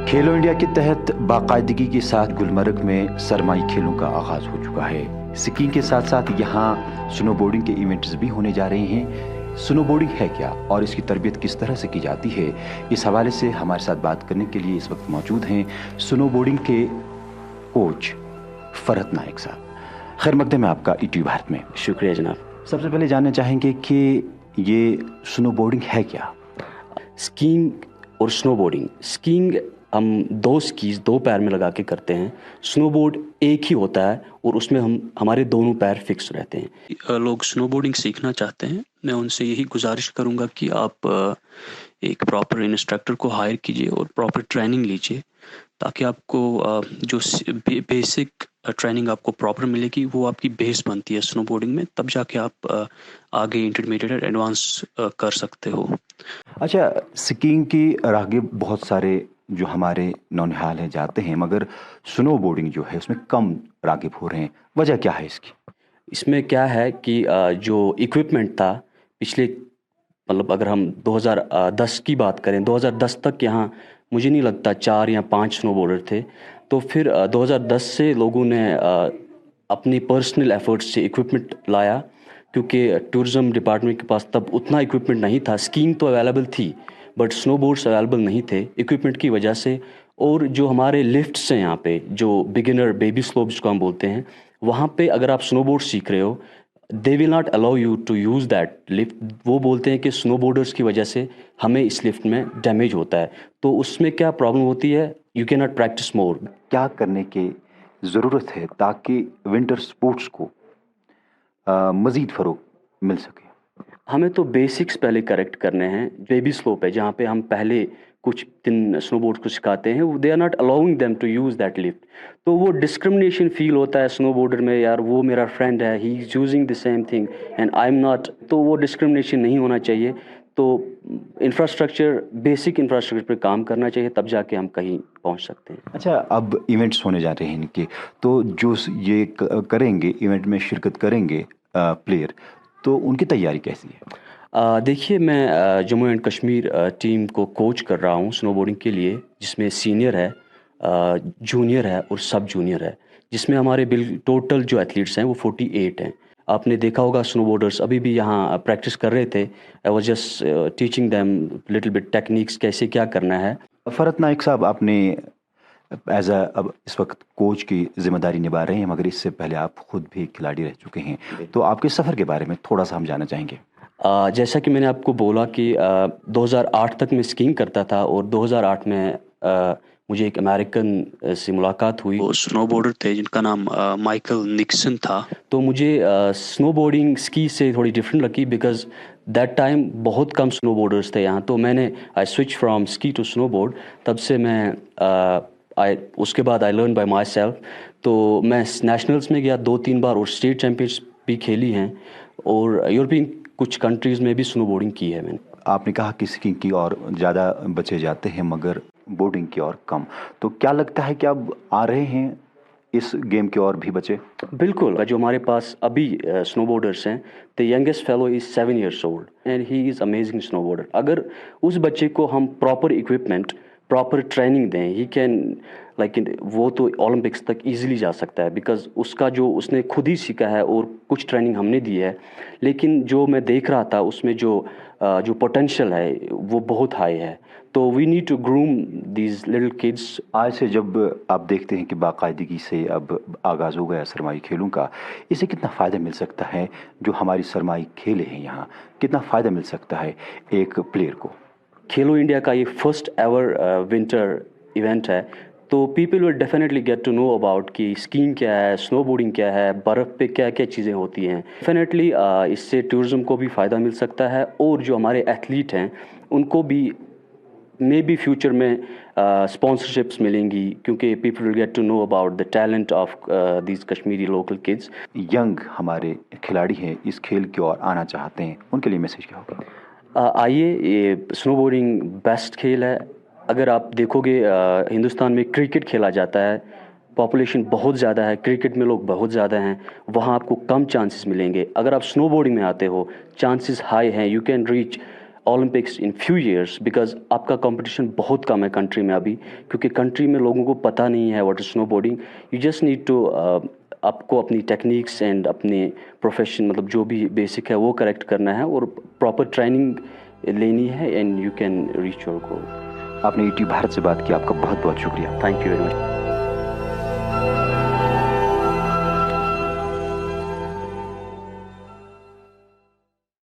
खेलो India के तहत बाकायदगी के साथ गुलमर्ग में सरमाई खेलों का आगाज हो चुका है। स्कीइंग के साथ साथ यहाँ स्नोबोर्डिंग के इवेंट्स भी होने जा रहे हैं। स्नोबोर्डिंग है क्या और इसकी तरबियत किस तरह से की जाती है, इस हवाले से हमारे साथ बात करने के लिए इस वक्त मौजूद हैं स्नोबोर्डिंग के कोच फरहत नायक साहब। खैर मकदम है आपका ईटीवी भारत में। शुक्रिया जनाब। सबसे पहले जानना चाहेंगे कि ये स्नोबोर्डिंग है क्या? स्कीइंग और स्नोबोर्डिंग, स्कीइंग हम दो स्कीज दो पैर में लगा के करते हैं। स्नोबोर्ड एक ही होता है और उसमें हमारे दोनों पैर फिक्स रहते हैं। लोग स्नोबोर्डिंग सीखना चाहते हैं, मैं उनसे यही गुजारिश करूंगा कि आप एक प्रॉपर इंस्ट्रक्टर को हायर कीजिए और प्रॉपर ट्रेनिंग लीजिए, ताकि आपको जो बेसिक ट्रेनिंग आपको प्रॉपर मिलेगी वो आपकी बेस बनती है स्नोबोर्डिंग में। तब जाके आप आगे इंटरमीडिएट और एडवांस कर सकते हो। अच्छा, स्कीइंग की रागिब बहुत सारे जो हमारे नौनिहाल हैं जाते हैं, मगर स्नोबोर्डिंग जो है उसमें कम रागिब हो रहे हैं। वजह क्या है इसकी? इसमें क्या है कि जो इक्विपमेंट था पिछले, मतलब अगर हम 2010 की बात करें, 2010 तक यहाँ मुझे नहीं लगता 4 या 5 स्नोबोर्डर थे। तो फिर 2010 से लोगों ने अपनी पर्सनल एफर्ट्स से इक्विपमेंट लाया, क्योंकि टूरिज़्म डिपार्टमेंट के पास तब उतना इक्विपमेंट नहीं था। स्कीइंग तो अवेलेबल थी बट स्नोबोर्ड्स अवेलेबल नहीं थे इक्विपमेंट की वजह से। और जो हमारे लिफ्ट्स हैं यहाँ पे, जो बिगिनर बेबी स्लोप जिसको हम बोलते हैं, वहाँ पे अगर आप स्नोबोर्ड सीख रहे हो, they will not allow you to use that lift. वो बोलते हैं कि स्नोबोर्डर्स की वजह से हमें इस लिफ्ट में डैमेज होता है। तो उसमें क्या प्रॉब्लम होती है, you can not practice more. क्या करने की ज़रूरत है ताकि विंटर स्पोर्ट्स को मज़ीद फ़रोग़ मिल सके? हमें तो बेसिक्स पहले करेक्ट करने हैं। बेबी स्लोप है जहाँ पे हम पहले कुछ दिन स्नोबोर्ड को सिखाते हैं, they are not allowing them to use that lift. तो वो डिस्क्रिमिनेशन फील होता है स्नोबोर्डर में, यार वो मेरा फ्रेंड है, he is using the same thing and I am not. तो वो डिस्क्रिमिनेशन नहीं होना चाहिए। तो इंफ्रास्ट्रक्चर, बेसिक इंफ्रास्ट्रक्चर पे काम करना चाहिए, तब जाके हम कहीं पहुंच सकते हैं। अच्छा, अब इवेंट्स होने जा रहे हैं इनके, तो जो ये करेंगे, इवेंट में शिरकत करेंगे प्लेयर, तो उनकी तैयारी कैसी है? देखिए, मैं जम्मू एंड कश्मीर टीम को कोच कर रहा हूँ स्नोबोर्डिंग के लिए, जिसमें सीनियर है, जूनियर है और सब जूनियर है, जिसमें हमारे टोटल जो एथलीट्स हैं वो 48 हैं। आपने देखा होगा स्नोबोर्डर्स अभी भी यहाँ प्रैक्टिस कर रहे थे। I was just teaching them little bit techniques, कैसे क्या करना है। फरहत नाइक साहब, आपने एज अब इस वक्त कोच की जिम्मेदारी निभा रहे हैं, मगर इससे पहले आप खुद भी खिलाड़ी रह चुके हैं, तो आपके सफ़र के बारे में थोड़ा सा हम जानना चाहेंगे। जैसा कि मैंने आपको बोला कि 2008 तक मैं स्कीइंग करता था और 2008 में मुझे एक अमेरिकन से मुलाकात हुई। वो स्नोबोर्डर थे जिनका नाम माइकल निक्सन था। तो मुझे स्नोबोर्डिंग स्की से थोड़ी डिफरेंट लगी, बिकॉज दैट टाइम बहुत कम स्नोबोर्डर्स थे यहाँ। तो मैंने I switch from ski to snowboard. तब से मैं उसके बाद I learn by my self. तो मैं नेशनल्स में गया 2-3 बार और स्टेट चैम्पियंस भी खेली हैं, और यूरोपियन कुछ कंट्रीज़ में भी स्नोबोर्डिंग की है मैंने। आपने कहा कि स्कीइंग की और ज़्यादा बचे जाते हैं मगर बोर्डिंग की और कम, तो क्या लगता है कि अब आ रहे हैं इस गेम के और भी बचे? बिल्कुल। जो हमारे पास अभी स्नोबोर्डर्स हैं, the youngest fellow is 7 years old and he is amazing snowboarder. अगर उस बच्चे को हम प्रॉपर इक्विपमेंट, प्रॉपर ट्रेनिंग दें, ही कैन लाइक वो तो ओलंपिक्स तक इजीली जा सकता है, बिकॉज उसका जो उसने खुद ही सीखा है और कुछ ट्रेनिंग हमने दी है। लेकिन जो मैं देख रहा था उसमें जो पोटेंशियल है वो बहुत हाई है। तो we need to groom these little kids. आज से जब आप देखते हैं कि बाकायदगी से अब आगाज़ हो गया सरमाई खेलों का, इससे कितना फ़ायदा मिल सकता है? जो हमारी सरमाई खेलें हैं यहाँ, कितना फ़ायदा मिल सकता है एक प्लेयर को? खेलो इंडिया का ये फर्स्ट एवर विंटर इवेंट है, तो people will definitely get to know about कि स्कीइंग क्या है, स्नोबोर्डिंग क्या है, बर्फ़ पे क्या क्या चीज़ें होती हैं। डेफिनेटली इससे टूरिज़्म को भी फ़ायदा मिल सकता है, और जो हमारे एथलीट हैं उनको भी मे बी फ्यूचर में स्पॉन्सरशिप्स मिलेंगी, क्योंकि people will get to know about the talent of these Kashmiri local kids. Young हमारे खिलाड़ी हैं, इस खेल की ओर आना चाहते हैं, उनके लिए मैसेज क्या होगा? आइए, ये स्नोबोर्डिंग बेस्ट खेल है। अगर आप देखोगे हिंदुस्तान में क्रिकेट खेला जाता है, पॉपुलेशन बहुत ज़्यादा है, क्रिकेट में लोग बहुत ज़्यादा हैं, वहाँ आपको कम चांसेस मिलेंगे। अगर आप स्नोबोर्डिंग में आते हो, चांसेस हाई हैं, you can reach Olympics in few years, because आपका कंपटीशन बहुत कम है कंट्री में अभी, क्योंकि कंट्री में लोगों को पता नहीं है what is snowboarding. You just need to, आपको अपनी टेक्निक्स एंड अपने प्रोफेशन मतलब जो भी बेसिक है वो करेक्ट करना है और प्रॉपर ट्रेनिंग लेनी है and you can reach your goal. आपने ईटी भारत से बात की, आपका बहुत बहुत शुक्रिया. Thank you very much.